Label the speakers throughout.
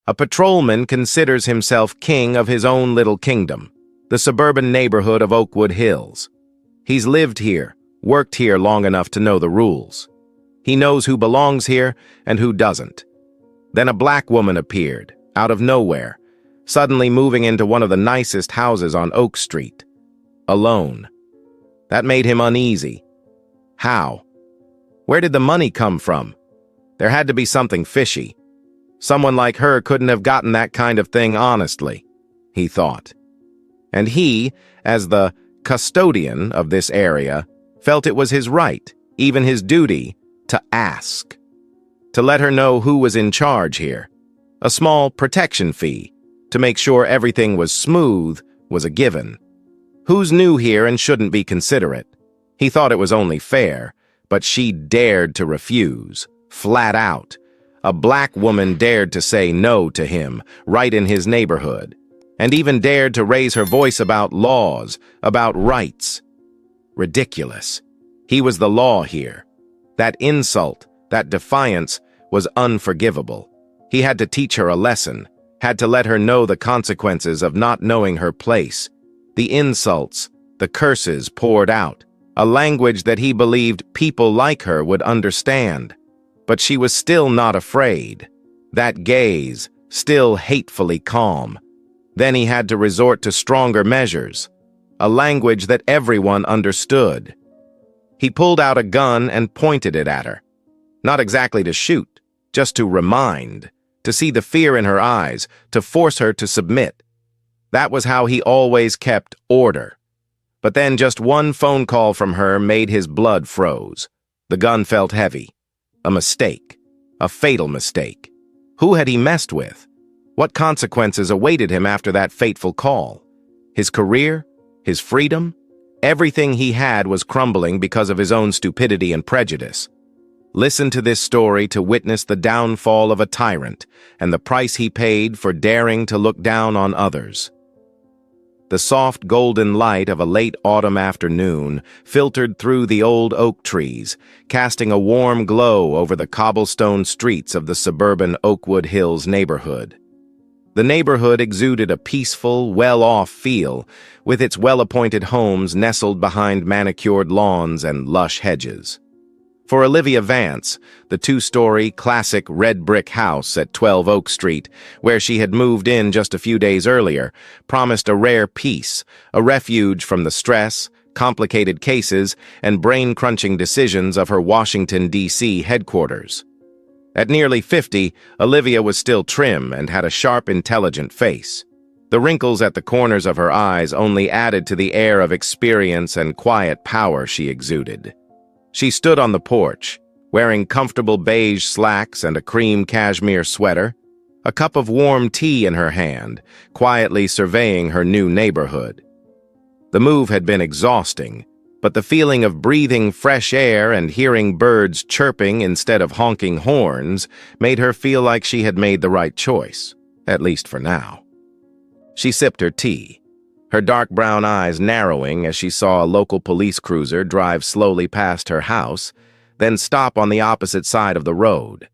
Speaker 1: A patrolman considers himself king of his own little kingdom, the suburban neighborhood of Oakwood Hills. He's lived here, worked here long enough to know the rules. He knows who belongs here and who doesn't. Then a black woman appeared, out of nowhere, suddenly moving into one of the nicest houses on Oak Street. Alone. That made him uneasy. How? Where did the money come from? There had to be something fishy. Someone like her couldn't have gotten that kind of thing honestly, he thought. And he, as the custodian of this area, felt it was his right, even his duty, to ask. To let her know who was in charge here. A small protection fee, to make sure everything was smooth, was a given. Who's new here and shouldn't be considerate? He thought it was only fair, but she dared to refuse, flat out. A black woman dared to say no to him, right in his neighborhood, and even dared to raise her voice about laws, about rights. Ridiculous. He was the law here. That insult, that defiance, was unforgivable. He had to teach her a lesson, had to let her know the consequences of not knowing her place. The insults, the curses poured out, a language that he believed people like her would understand. But she was still not afraid. That gaze, still hatefully calm. Then he had to resort to stronger measures, a language that everyone understood. He pulled out a gun and pointed it at her. Not exactly to shoot, just to remind, to see the fear in her eyes, to force her to submit. That was how he always kept order. But then just one phone call from her made his blood froze. The gun felt heavy. A mistake. A fatal mistake. Who had he messed with? What consequences awaited him after that fateful call? His career? His freedom? Everything he had was crumbling because of his own stupidity and prejudice. Listen to this story to witness the downfall of a tyrant and the price he paid for daring to look down on others. The soft golden light of a late autumn afternoon filtered through the old oak trees, casting a warm glow over the cobblestone streets of the suburban Oakwood Hills neighborhood. The neighborhood exuded a peaceful, well-off feel, with its well-appointed homes nestled behind manicured lawns and lush hedges. For Olivia Vance, the two-story, classic red brick house at 12 Oak Street, where she had moved in just a few days earlier, promised a rare peace, a refuge from the stress, complicated cases, and brain-crunching decisions of her Washington, D.C. headquarters. At nearly 50, Olivia was still trim and had a sharp, intelligent face. The wrinkles at the corners of her eyes only added to the air of experience and quiet power she exuded. She stood on the porch, wearing comfortable beige slacks and a cream cashmere sweater, a cup of warm tea in her hand, quietly surveying her new neighborhood. The move had been exhausting, but the feeling of breathing fresh air and hearing birds chirping instead of honking horns made her feel like she had made the right choice, at least for now. She sipped her tea, her dark brown eyes narrowing as she saw a local police cruiser drive slowly past her house, then stop on the opposite side of the road.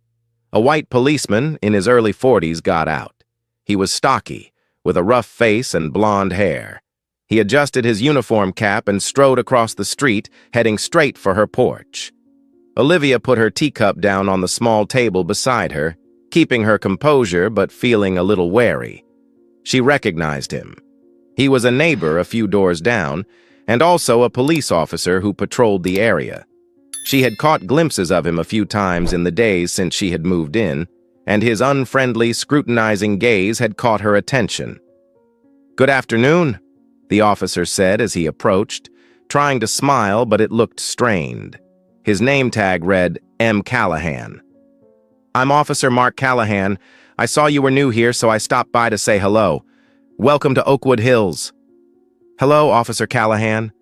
Speaker 1: A white policeman in his early 40s got out. He was stocky, with a rough face and blonde hair. He adjusted his uniform cap and strode across the street, heading straight for her porch. Olivia put her teacup down on the small table beside her, keeping her composure but feeling a little wary. She recognized him. He was a neighbor a few doors down, and also a police officer who patrolled the area. She had caught glimpses of him a few times in the days since she had moved in, and his unfriendly, scrutinizing gaze had caught her attention. "Good afternoon," the officer said as he approached, trying to smile, but it looked strained. His name tag read M. Callahan. "I'm Officer Mark Callahan. I saw you were new here, so I stopped by to say hello. Welcome to Oakwood Hills." "Hello, Officer Callahan."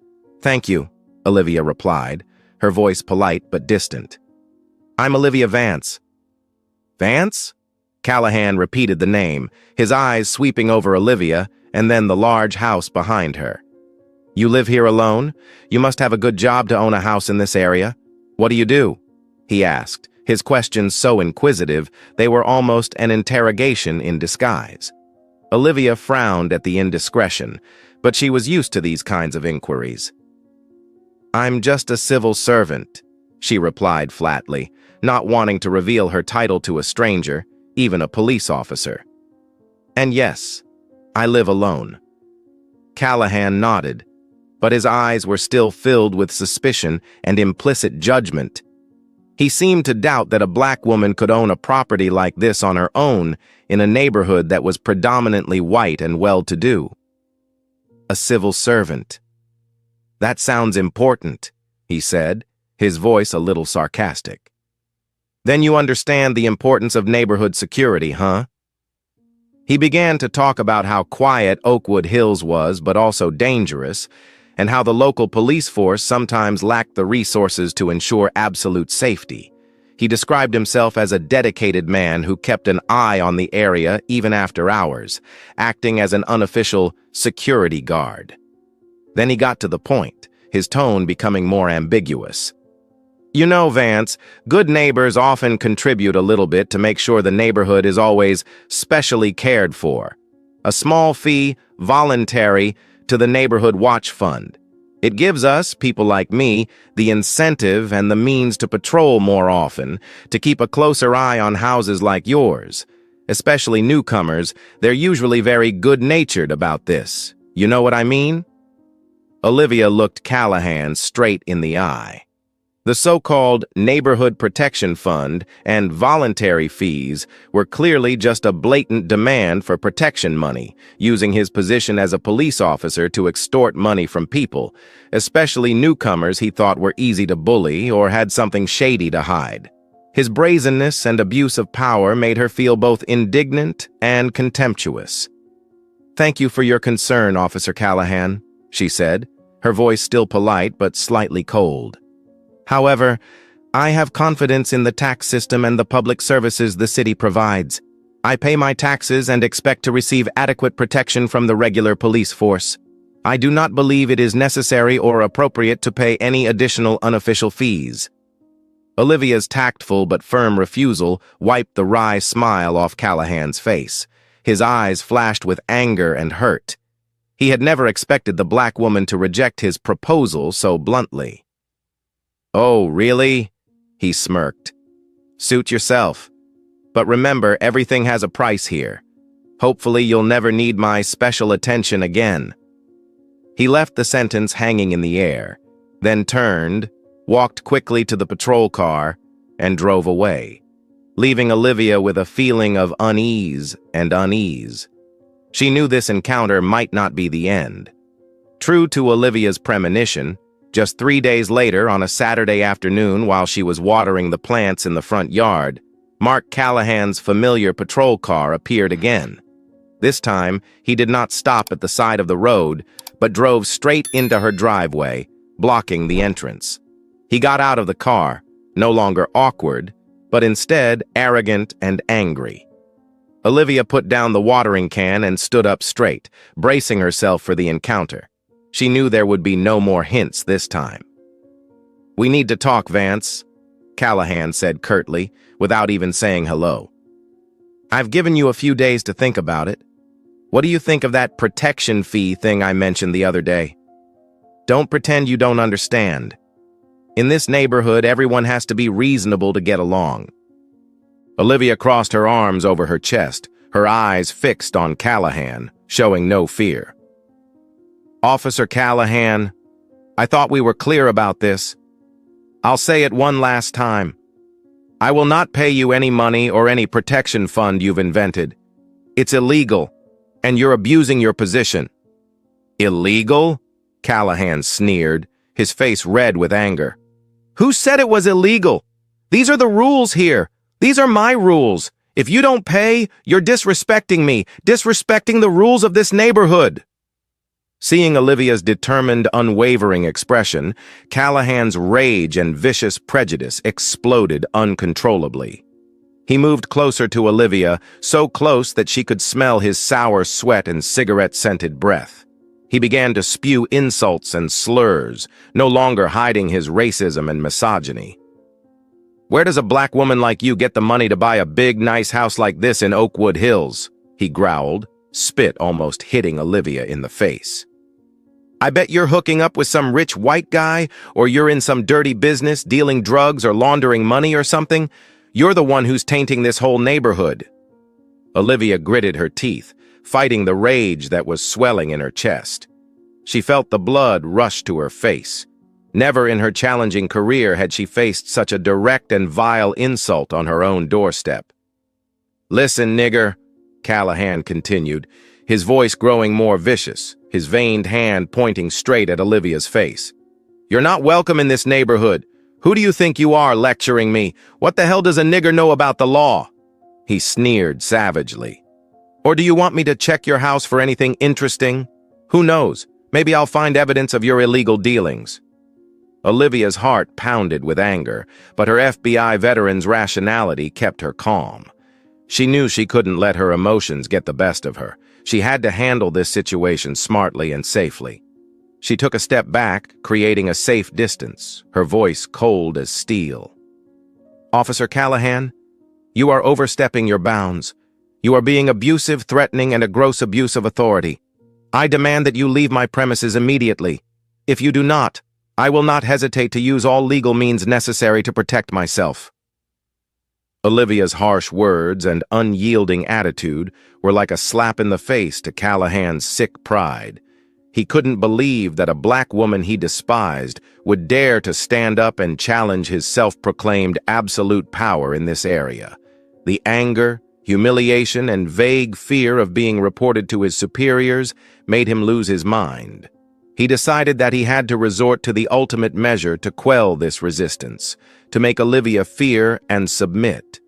Speaker 1: "Thank you," Olivia replied, her voice polite but distant. "I'm Olivia Vance." "Vance?" Callahan repeated the name, his eyes sweeping over Olivia and then the large house behind her. "You live here alone? You must have a good job to own a house in this area. What do you do?" he asked, his questions so inquisitive they were almost an interrogation in disguise. Olivia frowned at the indiscretion, but she was used to these kinds of inquiries. "I'm just a civil servant," she replied flatly, not wanting to reveal her title to a stranger, even a police officer. "And yes, I live alone." Callahan nodded, but his eyes were still filled with suspicion and implicit judgment. He seemed to doubt that a black woman could own a property like this on her own in a neighborhood that was predominantly white and well-to-do. "A civil servant. That sounds important," he said, his voice a little sarcastic. "Then you understand the importance of neighborhood security, huh?" He began to talk about how quiet Oakwood Hills was, but also dangerous, and how the local police force sometimes lacked the resources to ensure absolute safety. He described himself as a dedicated man who kept an eye on the area even after hours, acting as an unofficial security guard. Then he got to the point, his tone becoming more ambiguous. "You know, Vance, good neighbors often contribute a little bit to make sure the neighborhood is always specially cared for. A small fee, voluntary, to the Neighborhood Watch Fund. It gives us, people like me, the incentive and the means to patrol more often, to keep a closer eye on houses like yours. Especially newcomers, they're usually very good-natured about this. You know what I mean?" Olivia looked Callahan straight in the eye. The so-called Neighborhood Protection Fund and voluntary fees were clearly just a blatant demand for protection money, using his position as a police officer to extort money from people, especially newcomers he thought were easy to bully or had something shady to hide. His brazenness and abuse of power made her feel both indignant and contemptuous. "Thank you for your concern, Officer Callahan," she said, her voice still polite but slightly cold. "However, I have confidence in the tax system and the public services the city provides. I pay my taxes and expect to receive adequate protection from the regular police force. I do not believe it is necessary or appropriate to pay any additional unofficial fees." Olivia's tactful but firm refusal wiped the wry smile off Callahan's face. His eyes flashed with anger and hurt. He had never expected the black woman to reject his proposal so bluntly. "Oh, really?" he smirked. "Suit yourself. But remember, everything has a price here. Hopefully you'll never need my special attention again." He left the sentence hanging in the air, then turned, walked quickly to the patrol car, and drove away, leaving Olivia with a feeling of unease and unease. She knew this encounter might not be the end. True to Olivia's premonition, just 3 days later, on a Saturday afternoon while she was watering the plants in the front yard, Mark Callahan's familiar patrol car appeared again. This time, he did not stop at the side of the road, but drove straight into her driveway, blocking the entrance. He got out of the car, no longer awkward, but instead arrogant and angry. Olivia put down the watering can and stood up straight, bracing herself for the encounter. She knew there would be no more hints this time. "We need to talk, Vance," Callahan said curtly, without even saying hello. "I've given you a few days to think about it. What do you think of that protection fee thing I mentioned the other day? Don't pretend you don't understand. In this neighborhood, everyone has to be reasonable to get along." Olivia crossed her arms over her chest, her eyes fixed on Callahan, showing no fear. "Officer Callahan, I thought we were clear about this. I'll say it one last time. I will not pay you any money or any protection fund you've invented. It's illegal, and you're abusing your position." "Illegal?" Callahan sneered, his face red with anger. "Who said it was illegal? These are the rules here. These are my rules. If you don't pay, you're disrespecting me, disrespecting the rules of this neighborhood." Seeing Olivia's determined, unwavering expression, Callahan's rage and vicious prejudice exploded uncontrollably. He moved closer to Olivia, so close that she could smell his sour sweat and cigarette-scented breath. He began to spew insults and slurs, no longer hiding his racism and misogyny. Where does a black woman like you get the money to buy a big, nice house like this in Oakwood Hills? He growled, spit almost hitting Olivia in the face. I bet you're hooking up with some rich white guy, or you're in some dirty business, dealing drugs or laundering money or something. You're the one who's tainting this whole neighborhood. Olivia gritted her teeth, fighting the rage that was swelling in her chest. She felt the blood rush to her face. Never in her challenging career had she faced such a direct and vile insult on her own doorstep. Listen, nigger, Callahan continued, his voice growing more vicious, his veined hand pointing straight at Olivia's face. You're not welcome in this neighborhood. Who do you think you are lecturing me? What the hell does a nigger know about the law? He sneered savagely. Or do you want me to check your house for anything interesting? Who knows? Maybe I'll find evidence of your illegal dealings. Olivia's heart pounded with anger, but her FBI veteran's rationality kept her calm. She knew she couldn't let her emotions get the best of her. She had to handle this situation smartly and safely. She took a step back, creating a safe distance, her voice cold as steel. Officer Callahan, you are overstepping your bounds. You are being abusive, threatening, and a gross abuse of authority. I demand that you leave my premises immediately. If you do not, I will not hesitate to use all legal means necessary to protect myself. Olivia's harsh words and unyielding attitude were like a slap in the face to Callahan's sick pride. He couldn't believe that a black woman he despised would dare to stand up and challenge his self-proclaimed absolute power in this area. The anger, humiliation, and vague fear of being reported to his superiors made him lose his mind. He decided that he had to resort to the ultimate measure to quell this resistance, to make Olivia fear and submit.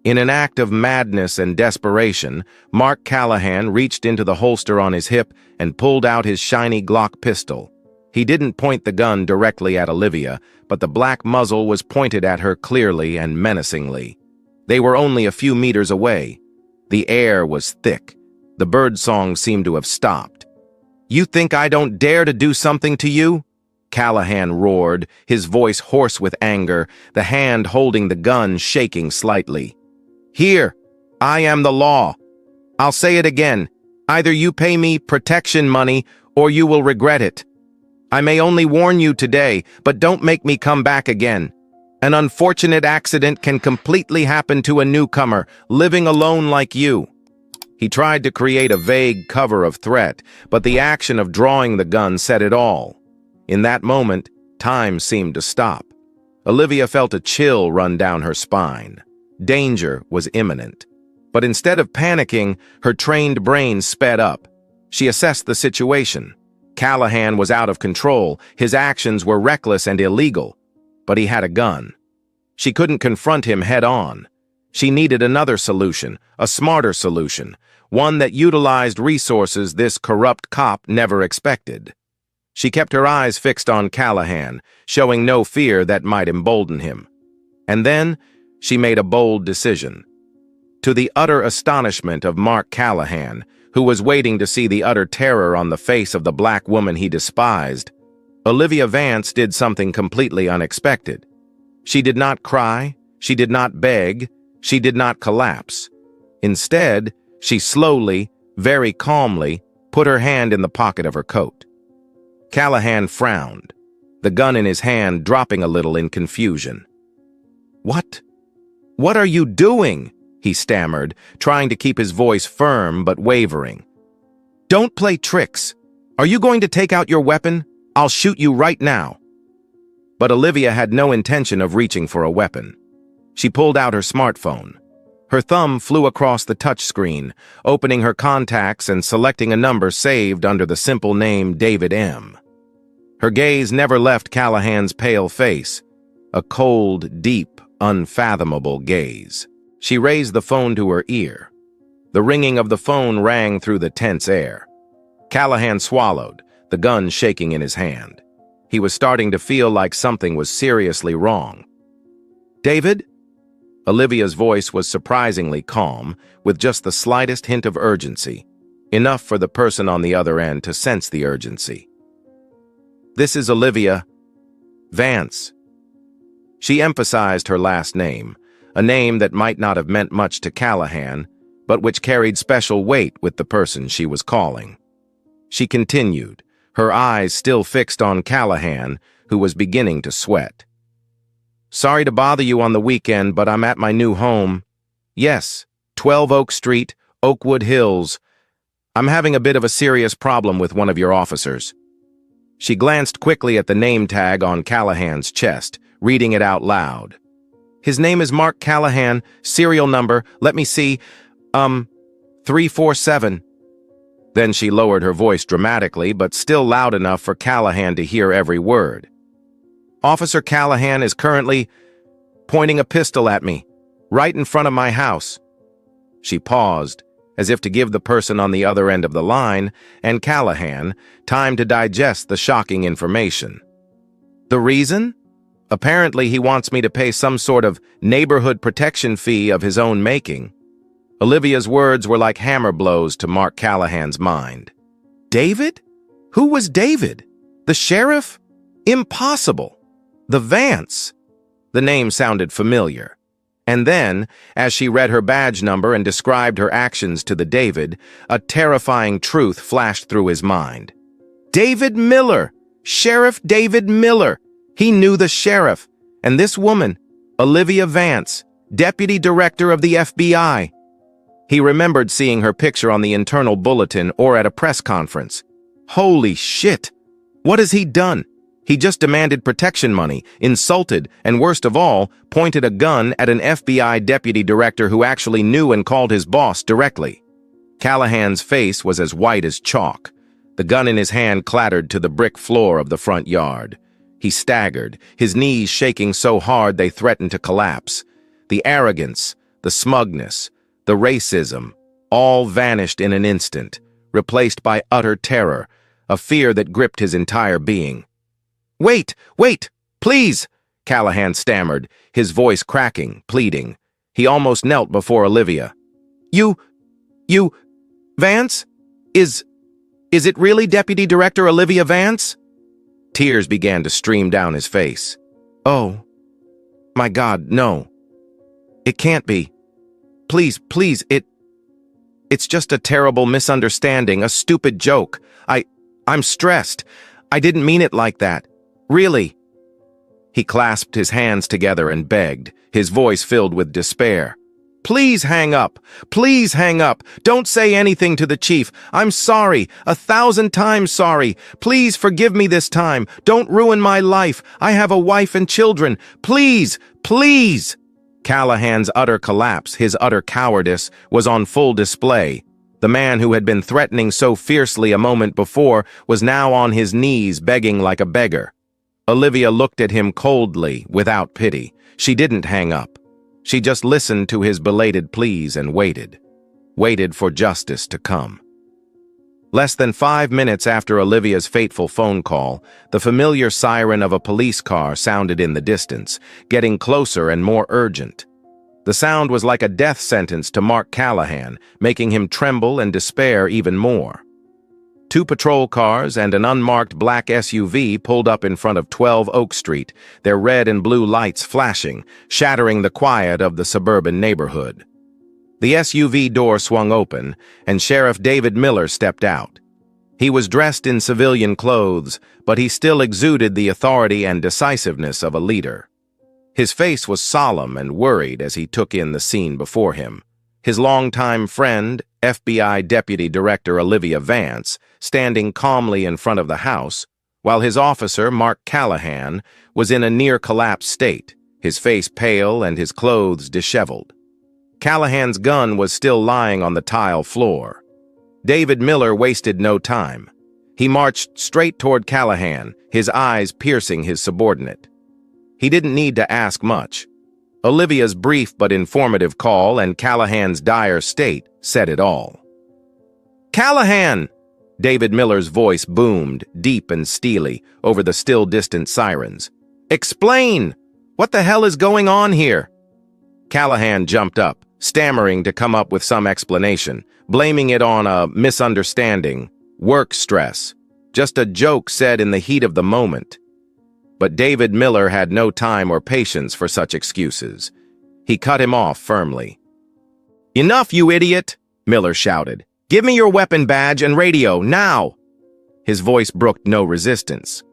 Speaker 1: In an act of madness and desperation, Mark Callahan reached into the holster on his hip and pulled out his shiny Glock pistol. He didn't point the gun directly at Olivia, but the black muzzle was pointed at her clearly and menacingly. They were only a few meters away. The air was thick. The birdsong seemed to have stopped. You think I don't dare to do something to you? Callahan roared, his voice hoarse with anger, the hand holding the gun shaking slightly. Here, I am the law. I'll say it again. Either you pay me protection money or you will regret it. I may only warn you today, but don't make me come back again. An unfortunate accident can completely happen to a newcomer, living alone like you. He tried to create a vague cover of threat, but the action of drawing the gun said it all. In that moment, time seemed to stop. Olivia felt a chill run down her spine. Danger was imminent. But instead of panicking, her trained brain sped up. She assessed the situation. Callahan was out of control, his actions were reckless and illegal, but he had a gun. She couldn't confront him head-on. She needed another solution, a smarter solution, one that utilized resources this corrupt cop never expected. She kept her eyes fixed on Callahan, showing no fear that might embolden him. And then, she made a bold decision. To the utter astonishment of Mark Callahan, who was waiting to see the utter terror on the face of the black woman he despised, Olivia Vance did something completely unexpected. She did not cry, she did not beg, she did not collapse. Instead, she slowly, very calmly, put her hand in the pocket of her coat. Callahan frowned, the gun in his hand dropping a little in confusion. What? What are you doing? He stammered, trying to keep his voice firm but wavering. Don't play tricks. Are you going to take out your weapon? I'll shoot you right now. But Olivia had no intention of reaching for a weapon. She pulled out her smartphone. Her thumb flew across the touchscreen, opening her contacts and selecting a number saved under the simple name David M. Her gaze never left Callahan's pale face, a cold, deep, unfathomable gaze. She raised the phone to her ear. The ringing of the phone rang through the tense air. Callahan swallowed, the gun shaking in his hand. He was starting to feel like something was seriously wrong. David? Olivia's voice was surprisingly calm, with just the slightest hint of urgency, enough for the person on the other end to sense the urgency. This is Olivia Vance. She emphasized her last name, a name that might not have meant much to Callahan, but which carried special weight with the person she was calling. She continued, her eyes still fixed on Callahan, who was beginning to sweat. "Sorry to bother you on the weekend, but I'm at my new home. Yes, 12 Oak Street, Oakwood Hills. I'm having a bit of a serious problem with one of your officers." She glanced quickly at the name tag on Callahan's chest, reading it out loud. "His name is Mark Callahan, serial number, let me see, 347. Then she lowered her voice dramatically, but still loud enough for Callahan to hear every word. "Officer Callahan is currently pointing a pistol at me, right in front of my house." She paused, as if to give the person on the other end of the line, and Callahan, time to digest the shocking information. "The reason? Apparently he wants me to pay some sort of neighborhood protection fee of his own making." Olivia's words were like hammer blows to Mark Callahan's mind. David? Who was David? The sheriff? Impossible. The Vance. The name sounded familiar. And then, as she read her badge number and described her actions to the David, a terrifying truth flashed through his mind. David Miller! Sheriff David Miller! He knew the sheriff. And this woman, Olivia Vance, deputy director of the FBI. He remembered seeing her picture on the internal bulletin or at a press conference. Holy shit! What has he done? He just demanded protection money, insulted, and worst of all, pointed a gun at an FBI deputy director who actually knew and called his boss directly. Callahan's face was as white as chalk. The gun in his hand clattered to the brick floor of the front yard. He staggered, his knees shaking so hard they threatened to collapse. The arrogance, the smugness, the racism, all vanished in an instant, replaced by utter terror, a fear that gripped his entire being. "Wait, wait, please!" Callahan stammered, his voice cracking, pleading. He almost knelt before Olivia. You, Vance? Is it really Deputy Director Olivia Vance?" Tears began to stream down his face. "Oh, my God, no. It can't be. Please, it's just a terrible misunderstanding, a stupid joke. I'm stressed. I didn't mean it like that. Really." He clasped his hands together and begged, his voice filled with despair. "Please hang up. Please hang up. Don't say anything to the chief. I'm sorry, 1,000 times sorry. Please forgive me this time. Don't ruin my life. I have a wife and children. Please, please." Callahan's utter collapse, his utter cowardice, was on full display. The man who had been threatening so fiercely a moment before was now on his knees begging like a beggar. Olivia looked at him coldly, without pity. She didn't hang up. She just listened to his belated pleas and waited. Waited for justice to come. Less than 5 minutes after Olivia's fateful phone call, the familiar siren of a police car sounded in the distance, getting closer and more urgent. The sound was like a death sentence to Mark Callahan, making him tremble and despair even more. 2 patrol cars and an unmarked black SUV pulled up in front of 12 Oak Street, their red and blue lights flashing, shattering the quiet of the suburban neighborhood. The SUV door swung open, and Sheriff David Miller stepped out. He was dressed in civilian clothes, but he still exuded the authority and decisiveness of a leader. His face was solemn and worried as he took in the scene before him. His longtime friend, FBI Deputy Director Olivia Vance, standing calmly in front of the house, while his officer, Mark Callahan, was in a near-collapsed state, his face pale and his clothes disheveled. Callahan's gun was still lying on the tile floor. David Miller wasted no time. He marched straight toward Callahan, his eyes piercing his subordinate. He didn't need to ask much. Olivia's brief but informative call and Callahan's dire state said it all. "Callahan!" David Miller's voice boomed, deep and steely, over the still distant sirens. "Explain! What the hell is going on here?" Callahan jumped up, stammering to come up with some explanation, blaming it on a misunderstanding, work stress, just a joke said in the heat of the moment. But David Miller had no time or patience for such excuses. He cut him off firmly. "Enough, you idiot!" Miller shouted. "Give me your weapon badge and radio, now!" His voice brooked no resistance.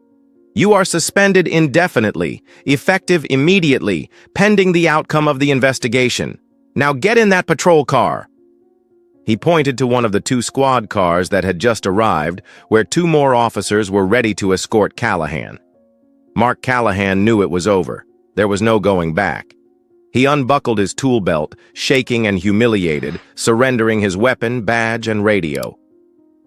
Speaker 1: "You are suspended indefinitely, effective immediately, pending the outcome of the investigation. Now get in that patrol car." He pointed to one of the 2 squad cars that had just arrived, where 2 more officers were ready to escort Callahan. Mark Callahan knew it was over. There was no going back. He unbuckled his tool belt, shaking and humiliated, surrendering his weapon, badge, and radio.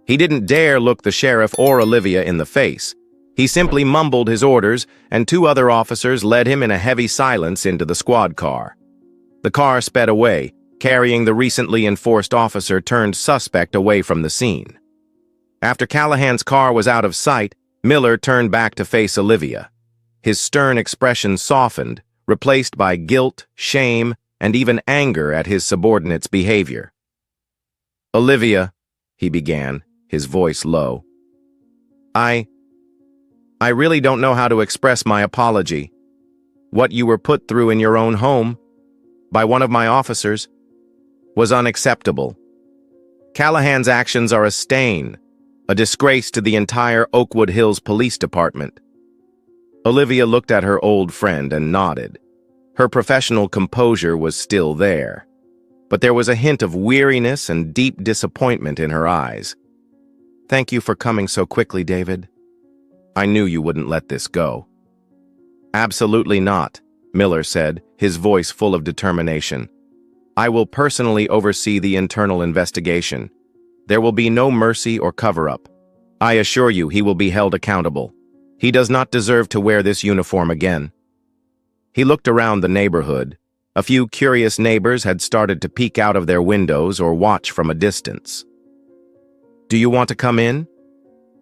Speaker 1: He didn't dare look the sheriff or Olivia in the face. He simply mumbled his orders, and 2 other officers led him in a heavy silence into the squad car. The car sped away, carrying the recently enforced officer turned suspect away from the scene. After Callahan's car was out of sight, Miller turned back to face Olivia. His stern expression softened, replaced by guilt, shame, and even anger at his subordinate's behavior. "Olivia," he began, his voice low. I really don't know how to express my apology. What you were put through in your own home, by one of my officers, was unacceptable. Callahan's actions are a stain, a disgrace to the entire Oakwood Hills Police Department." Olivia looked at her old friend and nodded. Her professional composure was still there, but there was a hint of weariness and deep disappointment in her eyes. "Thank you for coming so quickly, David. I knew you wouldn't let this go." "Absolutely not," Miller said, his voice full of determination. "I will personally oversee the internal investigation. There will be no mercy or cover-up. I assure you he will be held accountable. He does not deserve to wear this uniform again." He looked around the neighborhood. A few curious neighbors had started to peek out of their windows or watch from a distance. "Do you want to come in?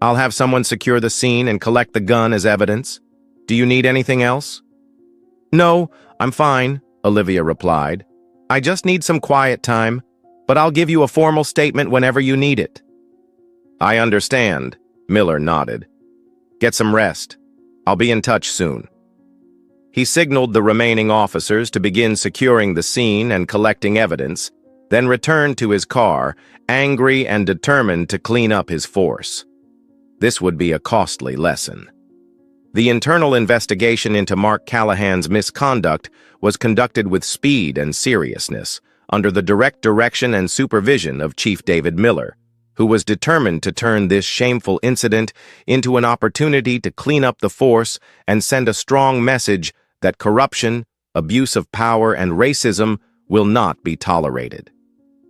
Speaker 1: I'll have someone secure the scene and collect the gun as evidence. Do you need anything else?" "No, I'm fine," Olivia replied. "I just need some quiet time, but I'll give you a formal statement whenever you need it." "I understand," Miller nodded. "Get some rest. I'll be in touch soon." He signaled the remaining officers to begin securing the scene and collecting evidence, then returned to his car, angry and determined to clean up his force. This would be a costly lesson. The internal investigation into Mark Callahan's misconduct was conducted with speed and seriousness, under the direct direction and supervision of Chief David Miller, who was determined to turn this shameful incident into an opportunity to clean up the force and send a strong message that corruption, abuse of power, and racism will not be tolerated.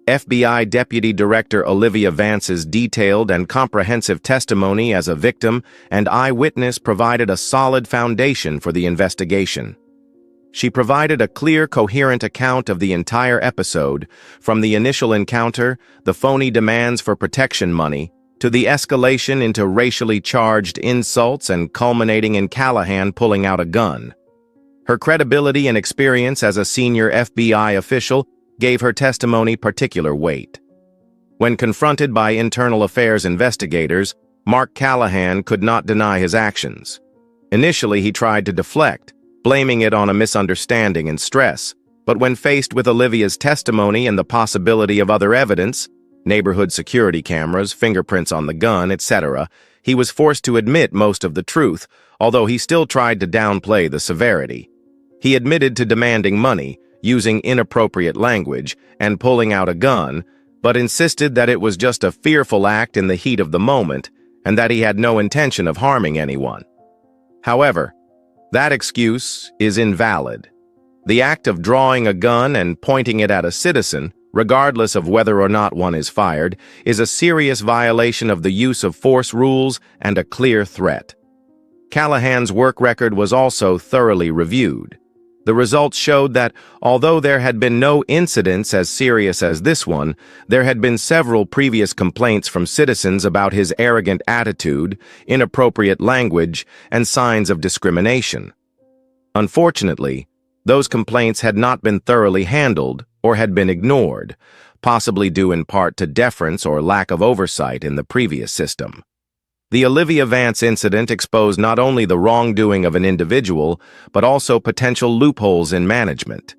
Speaker 1: FBI Deputy Director Olivia Vance's detailed and comprehensive testimony as a victim and eyewitness provided a solid foundation for the investigation. She provided a clear, coherent account of the entire episode, from the initial encounter, the phony demands for protection money, to the escalation into racially charged insults and culminating in Callahan pulling out a gun. Her credibility and experience as a senior FBI official gave her testimony particular weight. When confronted by internal affairs investigators, Mark Callahan could not deny his actions. Initially, he tried to deflect, blaming it on a misunderstanding and stress, but when faced with Olivia's testimony and the possibility of other evidence, neighborhood security cameras, fingerprints on the gun, etc., he was forced to admit most of the truth, although he still tried to downplay the severity. He admitted to demanding money, using inappropriate language, and pulling out a gun, but insisted that it was just a fearful act in the heat of the moment and that he had no intention of harming anyone. However, that excuse is invalid. The act of drawing a gun and pointing it at a citizen, regardless of whether or not one is fired, is a serious violation of the use of force rules and a clear threat. Callahan's work record was also thoroughly reviewed. The results showed that, although there had been no incidents as serious as this one, there had been several previous complaints from citizens about his arrogant attitude, inappropriate language, and signs of discrimination. Unfortunately, those complaints had not been thoroughly handled or had been ignored, possibly due in part to deference or lack of oversight in the previous system. The Olivia Vance incident exposed not only the wrongdoing of an individual, but also potential loopholes in management.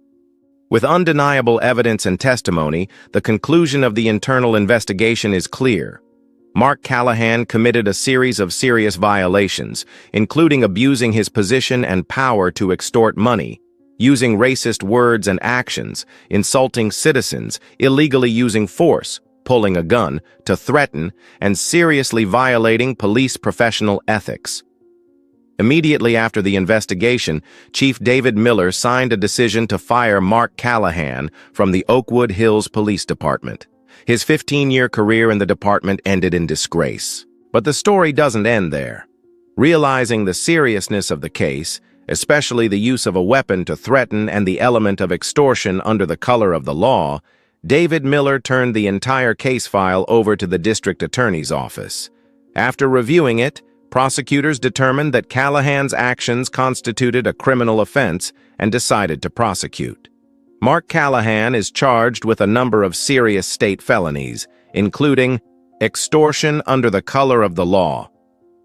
Speaker 1: With undeniable evidence and testimony, the conclusion of the internal investigation is clear. Mark Callahan committed a series of serious violations, including abusing his position and power to extort money, using racist words and actions, insulting citizens, illegally using force, pulling a gun, to threaten, and seriously violating police professional ethics. Immediately after the investigation, Chief David Miller signed a decision to fire Mark Callahan from the Oakwood Hills Police Department. His 15-year career in the department ended in disgrace. But the story doesn't end there. Realizing the seriousness of the case, especially the use of a weapon to threaten and the element of extortion under the color of the law, David Miller turned the entire case file over to the district attorney's office. After reviewing it, prosecutors determined that Callahan's actions constituted a criminal offense and decided to prosecute. Mark Callahan is charged with a number of serious state felonies, including extortion under the color of the law,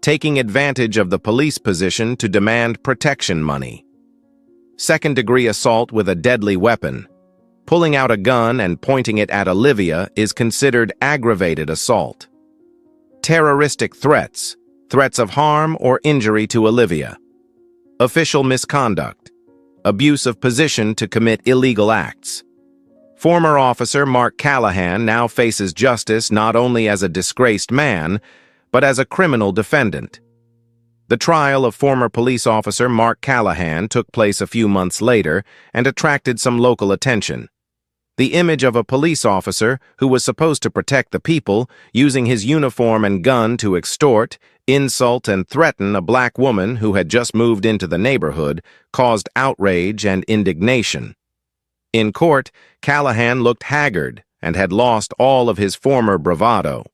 Speaker 1: taking advantage of the police position to demand protection money, second-degree assault with a deadly weapon. Pulling out a gun and pointing it at Olivia is considered aggravated assault. Terroristic threats, threats of harm or injury to Olivia. Official misconduct, abuse of position to commit illegal acts. Former officer Mark Callahan now faces justice not only as a disgraced man, but as a criminal defendant. The trial of former police officer Mark Callahan took place a few months later and attracted some local attention. The image of a police officer who was supposed to protect the people, using his uniform and gun to extort, insult, and threaten a black woman who had just moved into the neighborhood, caused outrage and indignation. In court, Callahan looked haggard and had lost all of his former bravado.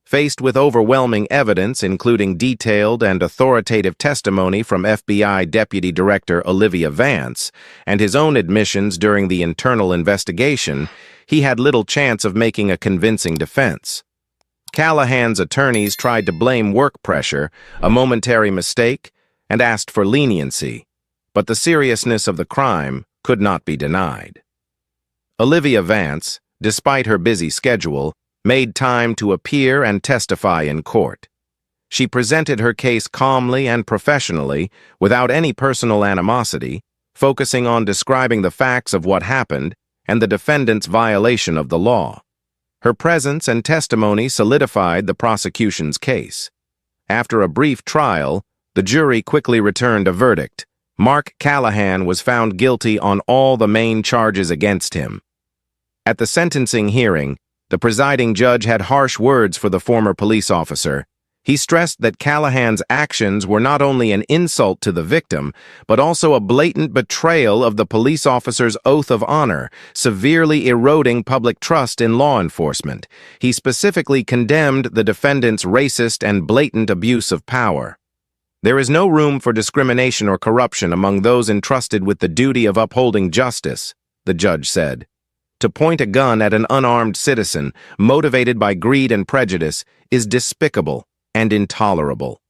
Speaker 1: Faced with overwhelming evidence, including detailed and authoritative testimony from FBI Deputy Director Olivia Vance and his own admissions during the internal investigation, he had little chance of making a convincing defense. Callahan's attorneys tried to blame work pressure, a momentary mistake, and asked for leniency, but the seriousness of the crime could not be denied. Olivia Vance, despite her busy schedule, made time to appear and testify in court. She presented her case calmly and professionally, without any personal animosity, focusing on describing the facts of what happened and the defendant's violation of the law. Her presence and testimony solidified the prosecution's case. After a brief trial, the jury quickly returned a verdict. Mark Callahan was found guilty on all the main charges against him. At the sentencing hearing, the presiding judge had harsh words for the former police officer. He stressed that Callahan's actions were not only an insult to the victim, but also a blatant betrayal of the police officer's oath of honor, severely eroding public trust in law enforcement. He specifically condemned the defendant's racist and blatant abuse of power. There is no room for discrimination or corruption among those entrusted with the duty of upholding justice, the judge said. To point a gun at an unarmed citizen, motivated by greed and prejudice, is despicable and intolerable.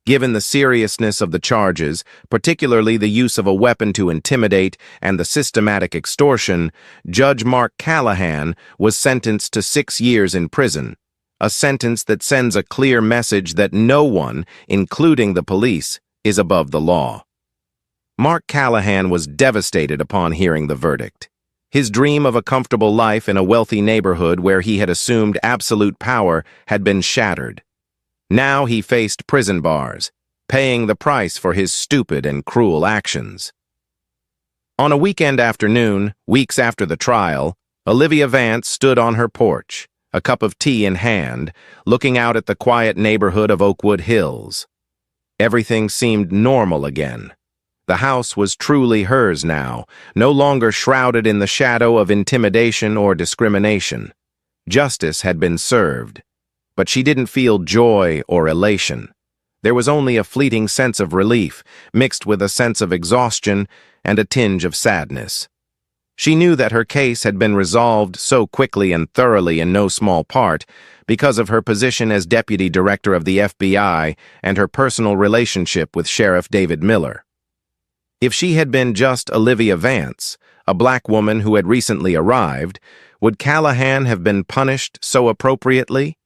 Speaker 1: Given the seriousness of the charges, particularly the use of a weapon to intimidate and the systematic extortion, Judge Mark Callahan was sentenced to 6 years in prison, a sentence that sends a clear message that no one, including the police, is above the law. Mark Callahan was devastated upon hearing the verdict. His dream of a comfortable life in a wealthy neighborhood where he had assumed absolute power had been shattered. Now he faced prison bars, paying the price for his stupid and cruel actions. On a weekend afternoon, weeks after the trial, Olivia Vance stood on her porch, a cup of tea in hand, looking out at the quiet neighborhood of Oakwood Hills. Everything seemed normal again. The house was truly hers now, no longer shrouded in the shadow of intimidation or discrimination. Justice had been served, but she didn't feel joy or elation. There was only a fleeting sense of relief, mixed with a sense of exhaustion and a tinge of sadness. She knew that her case had been resolved so quickly and thoroughly in no small part because of her position as Deputy Director of the FBI and her personal relationship with Sheriff David Miller. If she had been just Olivia Vance, a black woman who had recently arrived, would Callahan have been punished so appropriately?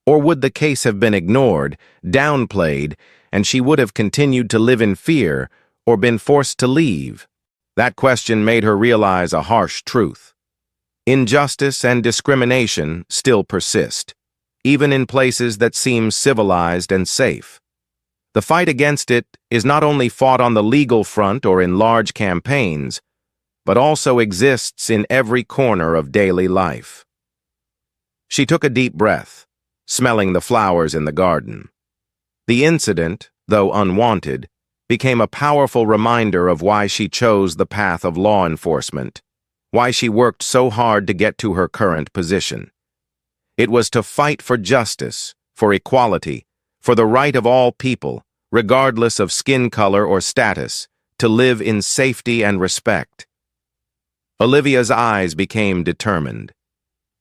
Speaker 1: Or would the case have been ignored, downplayed, and she would have continued to live in fear or been forced to leave? That question made her realize a harsh truth. Injustice and discrimination still persist, even in places that seem civilized and safe. The fight against it is not only fought on the legal front or in large campaigns, but also exists in every corner of daily life. She took a deep breath, smelling the flowers in the garden. The incident, though unwanted, became a powerful reminder of why she chose the path of law enforcement, why she worked so hard to get to her current position. It was to fight for justice, for equality, for the right of all people, regardless of skin color or status, to live in safety and respect. Olivia's eyes became determined.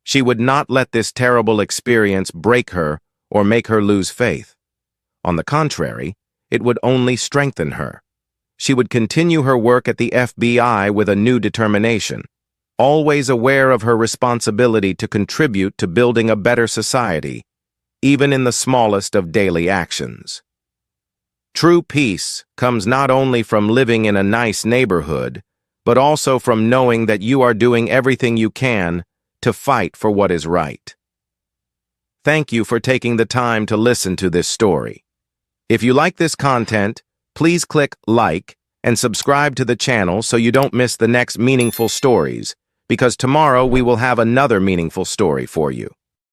Speaker 1: She would not let this terrible experience break her or make her lose faith. On the contrary, it would only strengthen her. She would continue her work at the FBI with a new determination, always aware of her responsibility to contribute to building a better society, even in the smallest of daily actions. True peace comes not only from living in a nice neighborhood, but also from knowing that you are doing everything you can to fight for what is right. Thank you for taking the time to listen to this story. If you like this content, please click like and subscribe to the channel so you don't miss the next meaningful stories, because tomorrow we will have another meaningful story for you.